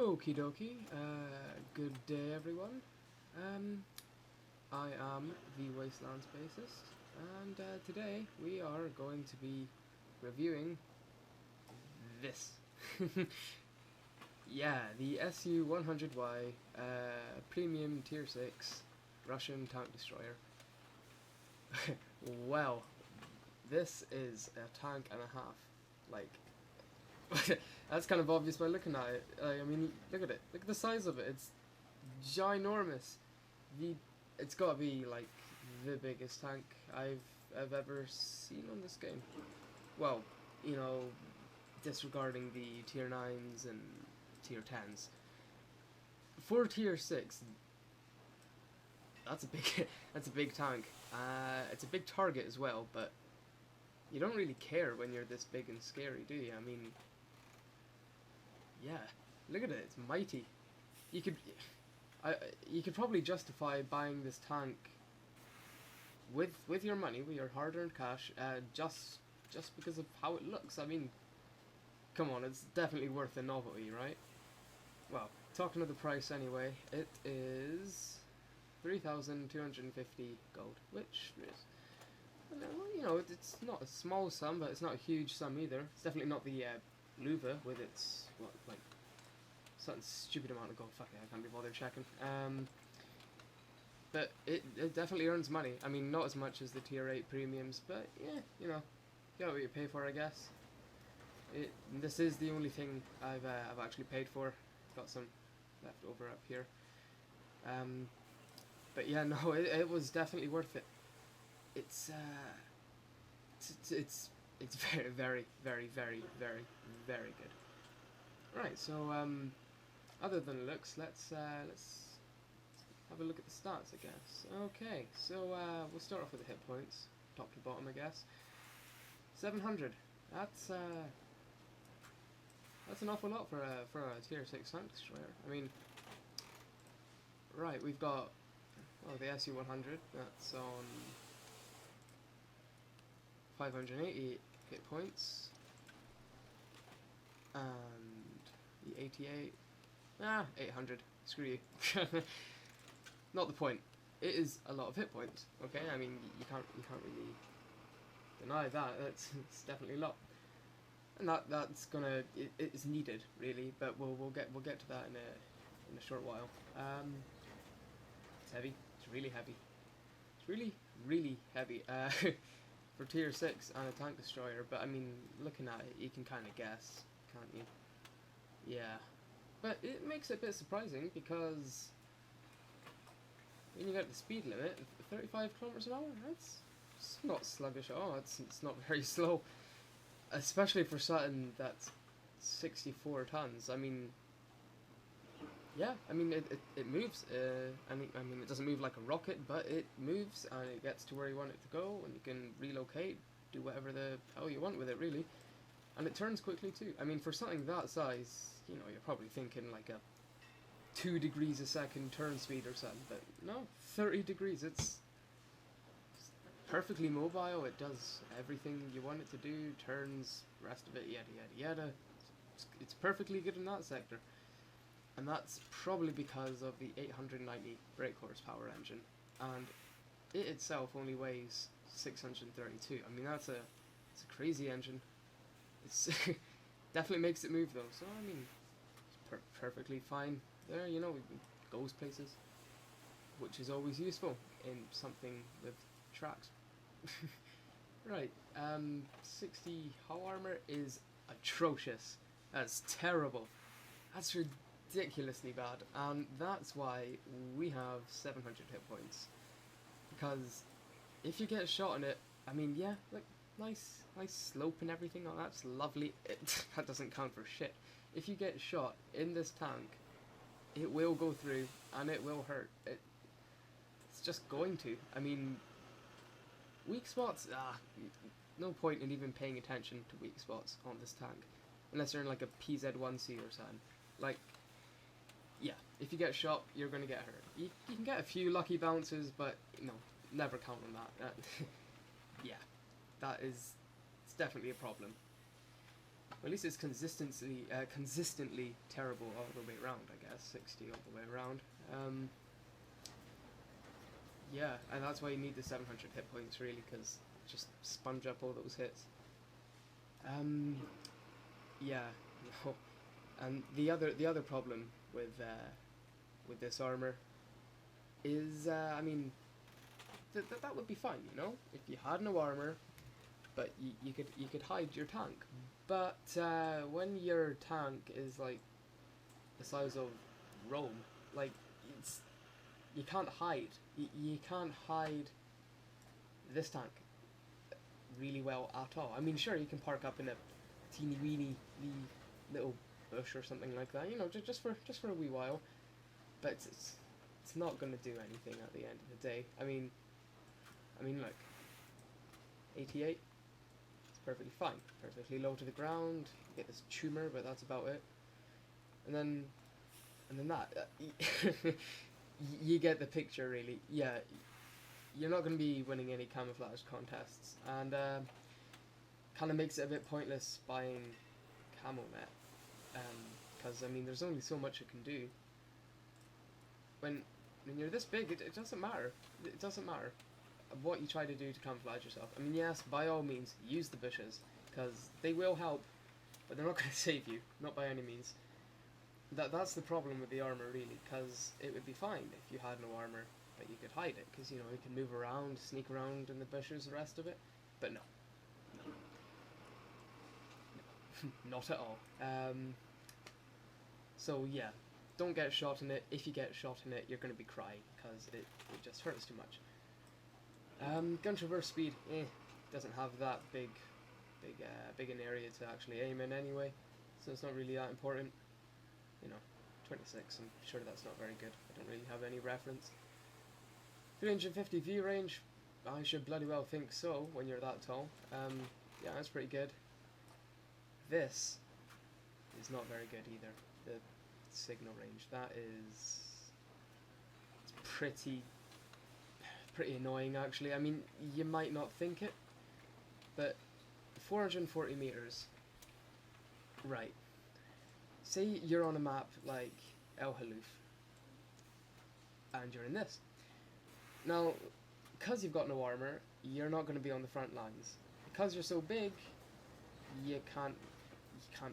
Okie dokie, good day everyone. I am the Wastelands bassist, and today we are going to be reviewing this. Yeah, the SU-100Y Premium Tier 6 Russian Tank Destroyer. Well, this is a tank and a half. Like, that's kind of obvious by looking at it. I mean, look at it. Look at the size of it. It's ginormous. It's got to be like the biggest tank I've ever seen on this game. Well, you know, disregarding the tier 9s and tier 10s. For tier 6, that's a big that's a big tank. It's a big target as well, but you don't really care when you're this big and scary, do you? I mean, yeah, look at it, it's mighty. You could probably justify buying this tank with your money, with your hard-earned cash, just because of how it looks. I mean, come on, it's definitely worth a novelty, right? Well, talking of the price anyway, it is 3,250 gold, which is, you know, it's not a small sum, but it's not a huge sum either. It's definitely not the Luva with its, what, like, some stupid amount of gold. Fuck it, I can't be bothered checking. But it definitely earns money. I mean, not as much as the tier 8 premiums, but yeah, you know, you got what you pay for, I guess. This is the only thing I've actually paid for. Got some left over up here. But yeah, no, it was definitely worth it. It's very, very, very, very, very, very good. Right, so other than looks, let's have a look at the stats, I guess. Okay, so we'll start off with the hit points, top to bottom, I guess. 700. That's an awful lot for a tier 6 tank destroyer. I mean, right, we've got the SU-100. That's on 580 hit points, and the 88. 800. Screw you. Not the point. It is a lot of hit points. Okay, I mean you can't really deny that. It's definitely a lot, and that's gonna it's needed really. But we'll get to that in a short while. It's heavy. It's really heavy. It's really heavy. For tier 6 and a tank destroyer. But I mean, looking at it, you can kind of guess, can't you? Yeah. But it makes it a bit surprising because when you get the speed limit, 35 kilometers an hour, it's not sluggish at all. It's not very slow, especially for something that's 64 tons. I mean, yeah, I mean it moves. I mean it doesn't move like a rocket, but it moves and it gets to where you want it to go, and you can relocate, do whatever the hell you want with it, really. And it turns quickly too. I mean, for something that size, you know, you're probably thinking like a 2 degrees a second turn speed or something, but no, 30 degrees. It's perfectly mobile. It does everything you want it to do. Turns, rest of it, yada yada yada. It's perfectly good in that sector. And that's probably because of the 890 brake horsepower engine, and it itself only weighs 632. I mean, it's a crazy engine. It's definitely makes it move though. So I mean, it's perfectly fine there. You know, it goes places, which is always useful in something with tracks. Right. 60 hull armor is atrocious. That's terrible. That's ridiculously bad, and that's why we have 700 hit points. Because if you get shot in it, I mean, yeah, like nice slope and everything. Oh, that's lovely. That doesn't count for shit. If you get shot in this tank, it will go through and it will hurt. It's just going to. I mean, weak spots. No point in even paying attention to weak spots on this tank, unless you're in like a PZ-1C or something. Like, yeah, if you get shot, you're going to get hurt. You can get a few lucky bounces, but, you know, never count on that. Yeah, it's definitely a problem. at least it's consistently terrible all the way around, I guess. 60 all the way around. Yeah, and that's why you need the 700 hit points, really, because just sponge up all those hits. Yeah, no. And the other problem with this armor is, I mean, that would be fine, you know, if you had no armor, but you could hide your tank. But when your tank is like the size of Rome, like you can't hide. You can't hide this tank really well at all. I mean, sure, you can park up in a teeny weeny little bush or something like that, you know, just for a wee while. But it's not going to do anything at the end of the day. I mean, look, 88. It's perfectly fine. Perfectly low to the ground. You get this tumor, but that's about it. And then that. You get the picture, really. Yeah, you're not going to be winning any camouflage contests, and kind of makes it a bit pointless buying camo net, because I mean, there's only so much it can do. When you're this big, it doesn't matter. It doesn't matter what you try to do to camouflage yourself. I mean, yes, by all means, use the bushes, because they will help, but they're not going to save you, not by any means. That's the problem with the armor, really, because it would be fine if you had no armor, but you could hide it, because, you know, you can move around, sneak around in the bushes, the rest of it, but no. Not at all. So yeah, don't get shot in it. If you get shot in it, you're going to be crying, because it just hurts too much. Gun traverse speed, doesn't have that big an area to actually aim in anyway, so it's not really that important. You know, 26, I'm sure that's not very good. I don't really have any reference. 350 view range, I should bloody well think so when you're that tall. Yeah, that's pretty good. This is not very good either. The signal range, that is, it's pretty annoying actually. I mean, you might not think it, but 440 meters, right. Say you're on a map like El Haluf, and you're in this. Now, because you've got no armor, you're not going to be on the front lines. Because you're so big, you can't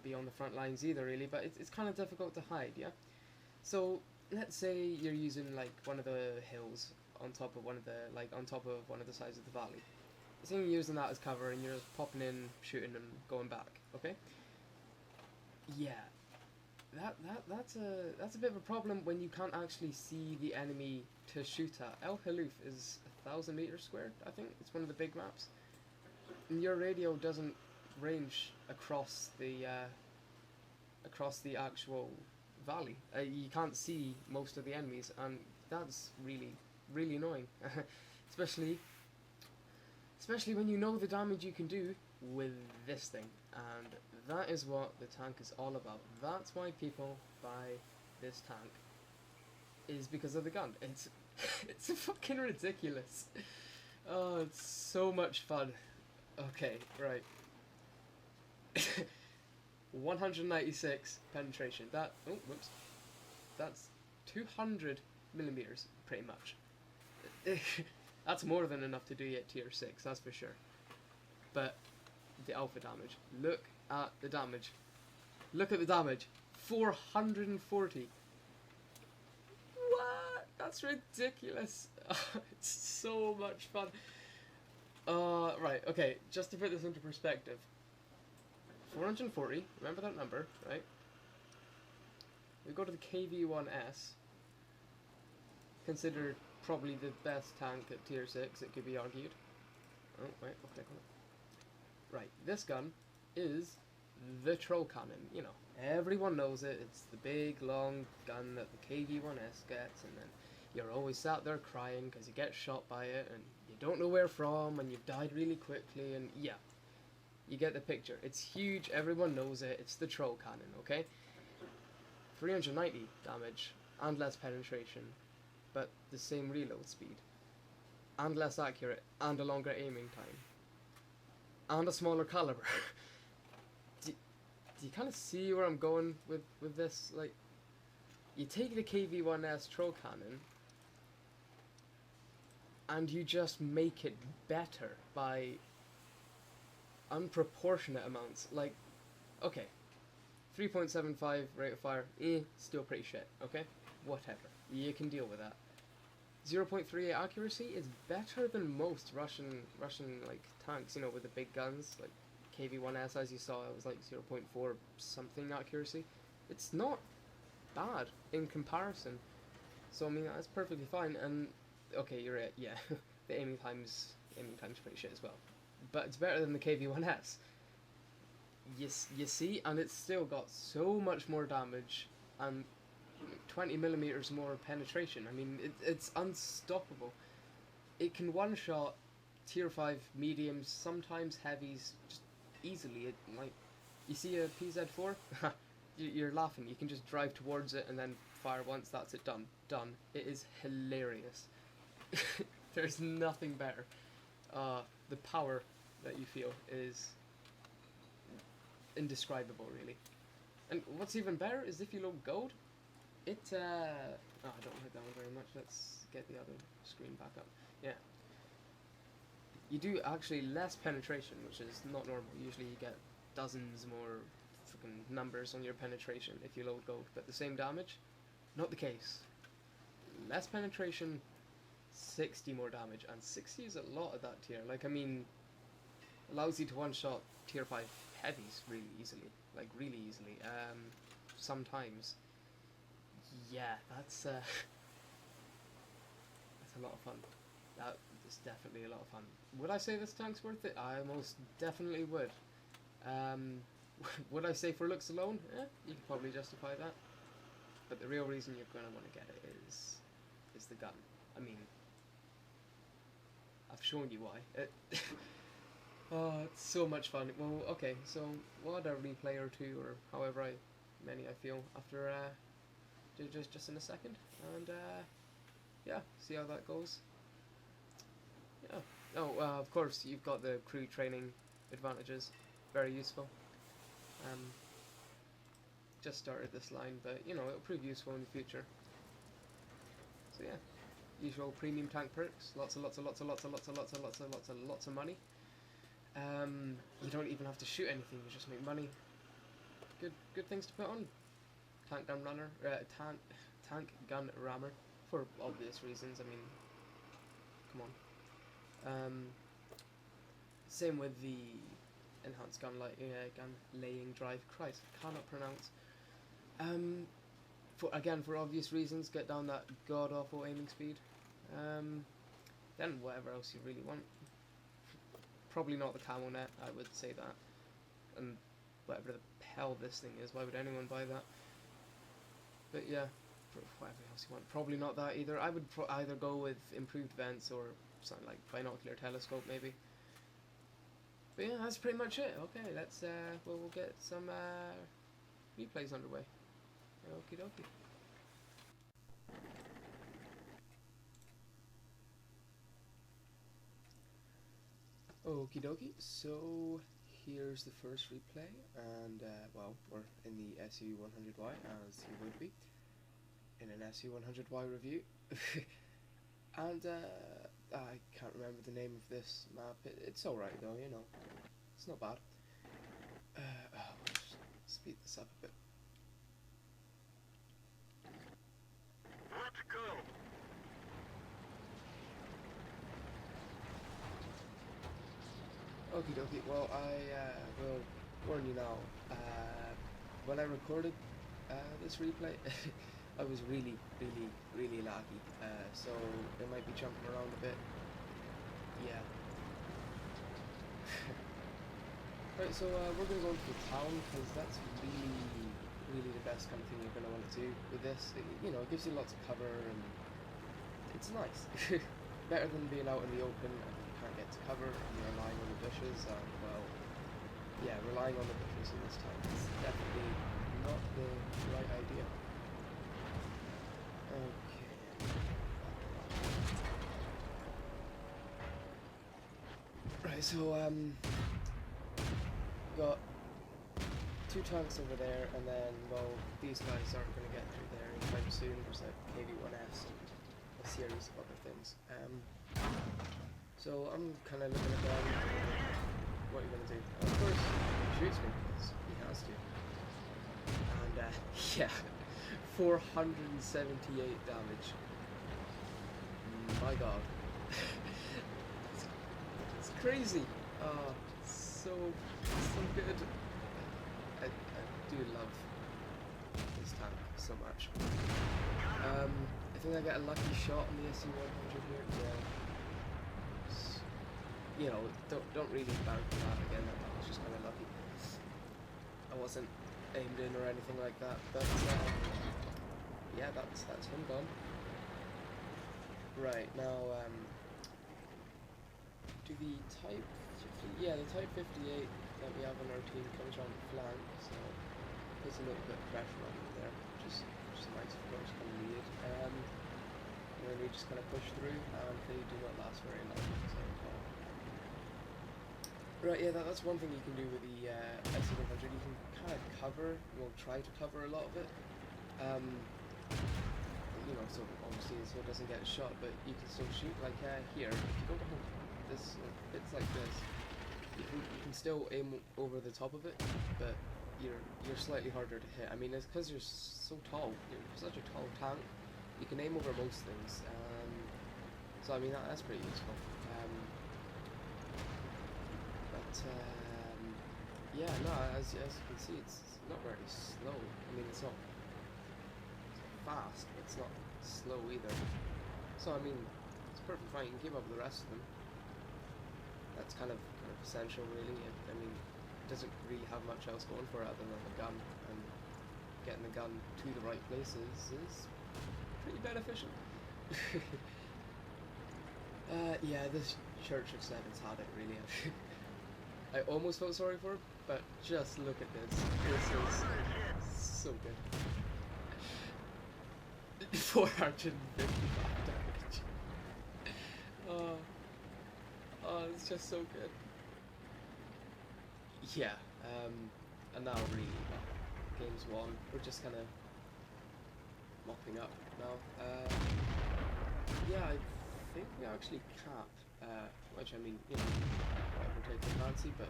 be on the front lines either, really. But it's kind of difficult to hide, yeah. So let's say you're using like one of the hills on top of one of the sides of the valley. Say you're using that as cover, and you're popping in, shooting, and going back. Okay. Yeah. That's a bit of a problem when you can't actually see the enemy to shoot at. El Haluf is 1,000 meters squared, I think. It's one of the big maps. And your radio doesn't range across the actual valley. You can't see most of the enemies, and that's really annoying. especially when you know the damage you can do with this thing. And that is what the tank is all about. That's why people buy this tank, is because of the gun. It's fucking ridiculous. Oh, it's so much fun. Okay, right. 196 penetration. That's 200 millimeters, pretty much. That's more than enough to do you at tier 6, that's for sure. But the alpha damage. Look at the damage. Look at the damage. 440. What? That's ridiculous. It's so much fun. Right, okay, just to put this into perspective. 440, remember that number, right? We go to the KV-1S, considered probably the best tank at tier 6, it could be argued. Oh, wait, I'll click on it. Right, this gun is the troll cannon, you know, everyone knows it. It's the big, long gun that the KV-1S gets, and then you're always sat there crying because you get shot by it, and you don't know where from, and you've died really quickly, and yeah. You get the picture. It's huge, everyone knows it, it's the troll cannon, okay? 390 damage, and less penetration, but the same reload speed, and less accurate, and a longer aiming time, and a smaller caliber. do you kind of see where I'm going with this? Like, you take the KV-1S troll cannon and you just make it better by unproportionate amounts. Like, okay, 3.75 rate of fire, still pretty shit, okay? Whatever, you can deal with that. 0.38 accuracy is better than most Russian like tanks, you know, with the big guns, like KV-1S, as you saw, it was like 0.4 something accuracy. It's not bad in comparison. So I mean, that's perfectly fine. And okay, you're right, yeah, the aiming time's pretty shit as well. But it's better than the KV-1S. You see, and it's still got so much more damage and 20 millimeters more penetration. I mean, it's unstoppable. It can one-shot tier 5 mediums, sometimes heavies, just easily. It, like, you see a PZ4? You're laughing. You can just drive towards it and then fire once, that's it, done. It is hilarious. There's nothing better. The power that you feel is indescribable, really. And what's even better is if you load gold, it, oh, I don't like that one very much. Let's get the other screen back up. Yeah. You do actually less penetration, which is not normal. Usually you get dozens more freaking numbers on your penetration if you load gold, but the same damage, not the case. Less penetration, 60 more damage, and 60 is a lot at that tier. Like, I mean, allows you to one-shot tier 5 heavies really easily. Like, really easily. Sometimes. Yeah, that's a lot of fun. That is definitely a lot of fun. Would I say this tank's worth it? I most definitely would. Would I say for looks alone? You could probably justify that. But the real reason you're going to want to get it is the gun. I mean, I've shown you why. Oh, it's so much fun. Well, okay, so we'll add a replay or two, or however many I feel after just in a second, and yeah, see how that goes. Yeah. Oh, of course, you've got the crew training advantages. Very useful. Just started this line, but you know, it'll prove useful in the future. So yeah, usual premium tank perks. Lots of money. You don't even have to shoot anything. You just make money. Good things to put on. Tank gun runner, tank gun rammer, for obvious reasons. I mean, come on. Same with the enhanced gun laying drive. Christ, I cannot pronounce. For obvious reasons, get down that god awful aiming speed. Then whatever else you really want. Probably not the camo net, I would say that. And whatever the hell this thing is, why would anyone buy that? But yeah, whatever else you want. Probably not that either. I would either go with improved vents or something like binocular telescope maybe. But yeah, that's pretty much it. Okay, let's we'll get some replays underway. Okie dokie. Okie dokie, so here's the first replay, and well, we're in the SU-100Y, as you would be, in an SU-100Y review, and I can't remember the name of this map. It's alright though, you know, it's not bad. We'll just speed this up a bit. Let's go! Okie dokie, well, I will warn you now, when I recorded this replay, I was really laggy, so it might be jumping around a bit. Yeah. Right, so we're going to go into the town, because that's really the best kind of thing you're going to want to do with this. You know, it gives you lots of cover, and it's nice. Better than being out in the open and you can't get to cover and you're relying on the bushes, and well, yeah, relying on the bushes in this town is definitely not the right idea. Okay. Right, so got 2 tanks over there, and then, well, these guys aren't going to get through there anytime soon. There's a KV-1S and a series of other things. So I'm kind of looking at them. What are you going to do? And of course, he shoots me because he has to. And yeah, 478 damage. My God, it's crazy. So good. I do love this tank so much. I think I got a lucky shot on the SU-100 here. Yeah. You know, don't really bank on that again. That was just kind of lucky. I wasn't aimed in or anything like that. But yeah, that's him gone. Right now, do the Type 50, yeah, the Type 58 that we have on our team comes around the flank, so puts a little bit of pressure on them there, which is nice, of course, kind of needed. And then we just kind of push through, and they do not last very long, as I recall. Right, yeah, that's one thing you can do with the SU-100. You can kind of cover, well, try to cover a lot of it. You know, so obviously so it doesn't get a shot, but you can still shoot. Like here, if you go behind this, bits like this, you can still aim over the top of it, but you're slightly harder to hit. I mean, it's because you're so tall. You're such a tall tank. You can aim over most things. So I mean that's pretty useful. Yeah, no, as you can see, it's not very slow. I mean, it's not fast, but it's not slow either. So I mean, it's perfectly fine. You can keep up with the rest of them. That's kind of essential, really. I mean, it doesn't really have much else going for it other than the gun, and getting the gun to the right places is pretty beneficial. Yeah, this Church of Seven's had it, really. I almost felt sorry for him, but just look at this. This is so good. 455 damage. Oh, it's just so good. Yeah, and now really, game's won. We're just kind of mopping up now. Yeah, I think we actually cap, which I mean, you know, whatever take your fancy, but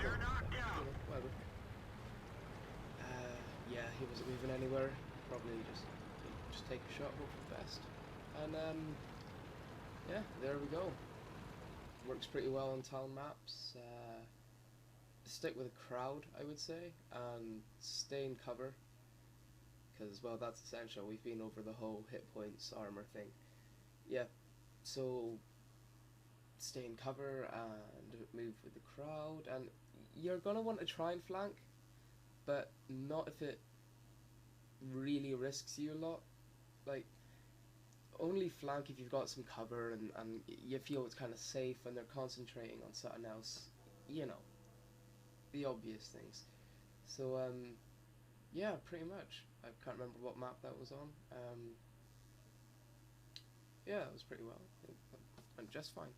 you're knocked down. You know, whatever. Yeah, he wasn't moving anywhere. Probably just take a shot, hope for the best. And yeah, there we go. Works pretty well on town maps. Stick with a crowd, I would say, and stay in cover, because, well, that's essential. We've been over the whole hit points armor thing. Yeah, so stay in cover and move with the crowd, and you're gonna want to try and flank, but not if it really risks you a lot. Like, only flank if you've got some cover and you feel it's kind of safe when they're concentrating on something else, you know, the obvious things. So yeah, pretty much. I can't remember what map that was on. Yeah, it was pretty well. Went just fine.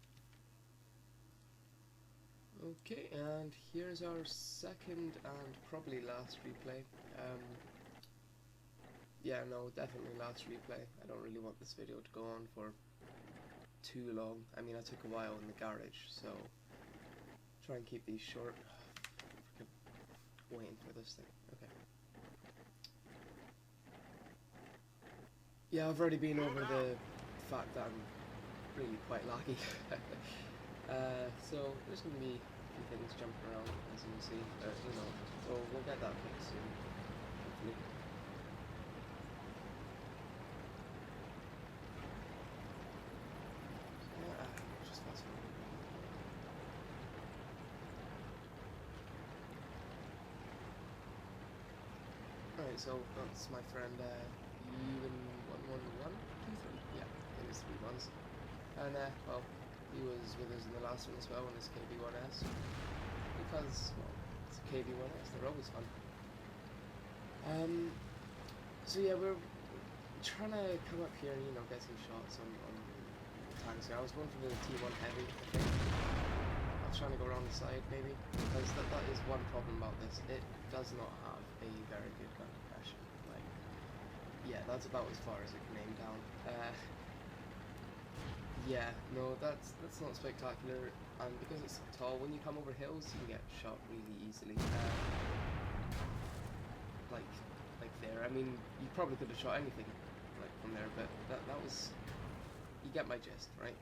Okay, and here's our second and probably last replay. Yeah, no, definitely last replay. I don't really want this video to go on for too long. I mean, I took a while in the garage, so try and keep these short. Waiting for this thing. Okay. Yeah, I've already been over the fact that I'm really quite laggy. So there's going to be a few things jumping around, as you can see. You know, so we'll get that fixed soon, hopefully. Just fast forward. Alright, so that's my friend U-1Y. Yeah, it is 3 months. And well, he was with us in the last one as well on his KV-1S. Because, well, it's a KV-1S, they're always fun. So yeah, we're trying to come up here and, you know, get some shots on tanks here. I was going for the T1 Heavy, I think. was trying to go around the side maybe, because that is one problem about this. It does not have a very good gun depression. Like, yeah, that's about as far as it can aim down. Yeah, no, that's not spectacular, and because it's tall, when you come over hills, you can get shot really easily. Like there. I mean, you probably could have shot anything like from there, but that was, you get my gist, right?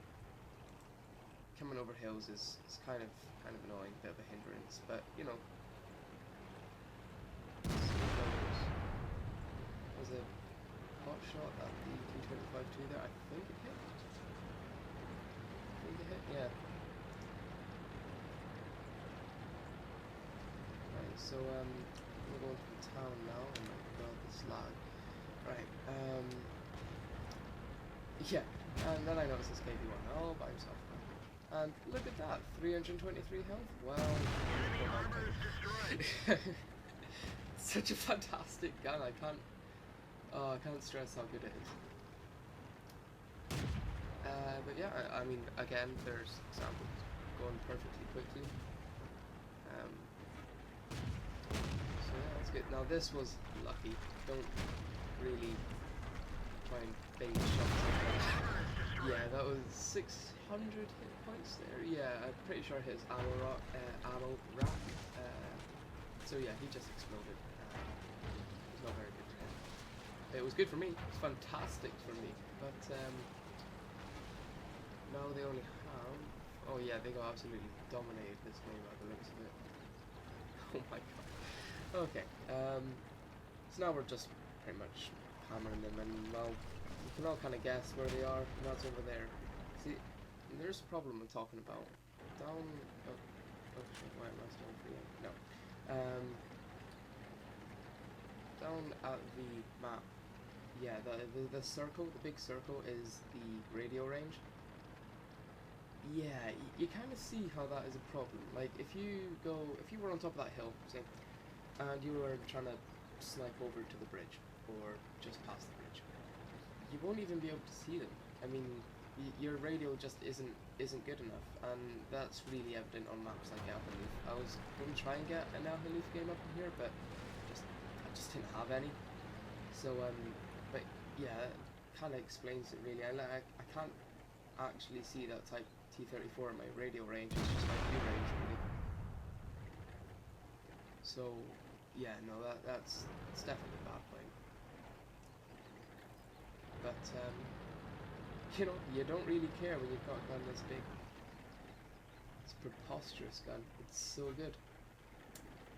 Coming over hills is kind of annoying, a bit of a hindrance, but you know. Was a hot shot at the T25-2 there. I think it hit. Yeah. Right, so we're going to the town now. Oh my god, this lag. Right, yeah, and then I noticed this KV-1 all by himself. And look at that, 323 health. Well, such a fantastic gun. I can't stress how good it is. But yeah, I mean, again, there's examples going perfectly quickly. So yeah, that's good. Now this was lucky. Don't really try and bait shots like that. Yeah, that was 600 hit points there. Yeah, I'm pretty sure his ammo rack. So yeah, he just exploded. It was not very good for him. It was good for me. It was fantastic for me. But now they only have... Oh yeah, they got absolutely dominated this game by the looks of it. Oh my god. Okay, so now we're just pretty much hammering them, and well, you can all kind of guess where they are, and that's over there. See, there's a problem I'm talking about. Down... Oh shit, why am I still free? No. Down at the map, yeah, the circle, the big circle is the radio range. Yeah, you kind of see how that is a problem. Like, if you were on top of that hill, say, and you were trying to snipe over to the bridge, or just past the bridge, you won't even be able to see them. I mean, your radio just isn't good enough, and that's really evident on maps like Alpha-Leaf. I was going to try and get an Alpha-Leaf game up in here, but I just didn't have any. So, but yeah, it kind of explains it really. I can't actually see that type T-34 in my radio range, it's just my view range really. So yeah, no, that's definitely a bad point. But you know, you don't really care when you've got a gun this big. It's a preposterous gun. It's so good.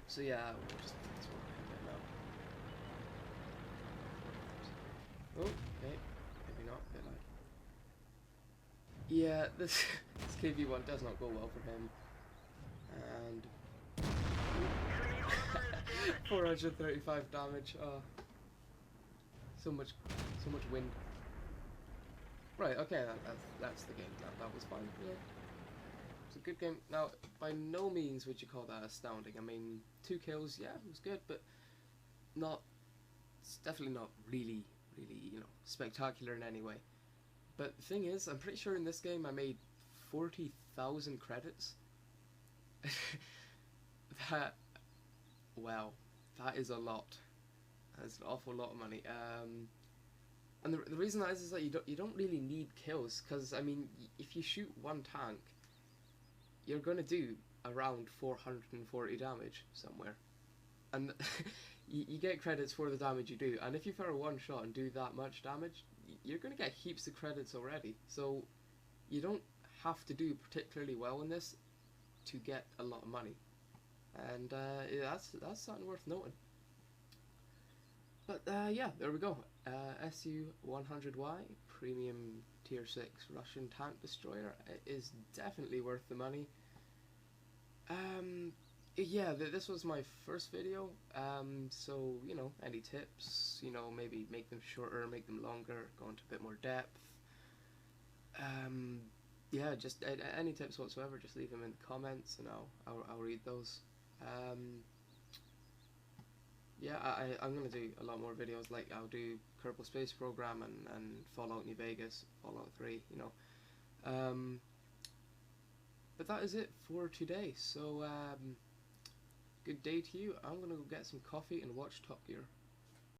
So yeah, we'll just that's what we're now. Oh, okay, maybe not. Bit like. Yeah, this KV-1 does not go well for him, and 435 damage. So much wind. Right, okay, that's the game. That was fine. Yeah, it's a good game. Now, by no means would you call that astounding. I mean, 2 kills, yeah, it was good, but not. It's definitely not really, you know, spectacular in any way. But the thing is, I'm pretty sure in this game I made 40,000 credits. That, wow, that is a lot. That's an awful lot of money. And the reason that is that you don't really need kills, because I mean, if you shoot one tank, you're gonna do around 440 damage somewhere, and you get credits for the damage you do. And if you fire one shot and do that much damage, you're gonna get heaps of credits already. So you don't have to do particularly well in this to get a lot of money, and that's something worth noting. But yeah, there we go. SU-100Y, premium tier 6 Russian tank destroyer. It is definitely worth the money. Yeah, this was my first video, so, you know, any tips, you know, maybe make them shorter, make them longer, go into a bit more depth. Yeah, just any tips whatsoever, just leave them in the comments and I'll read those. Yeah, I'm gonna do a lot more videos, like I'll do Kerbal Space Program and Fallout New Vegas, Fallout 3, you know. but that is it for today. So good day to you. I'm gonna go get some coffee and watch Top Gear.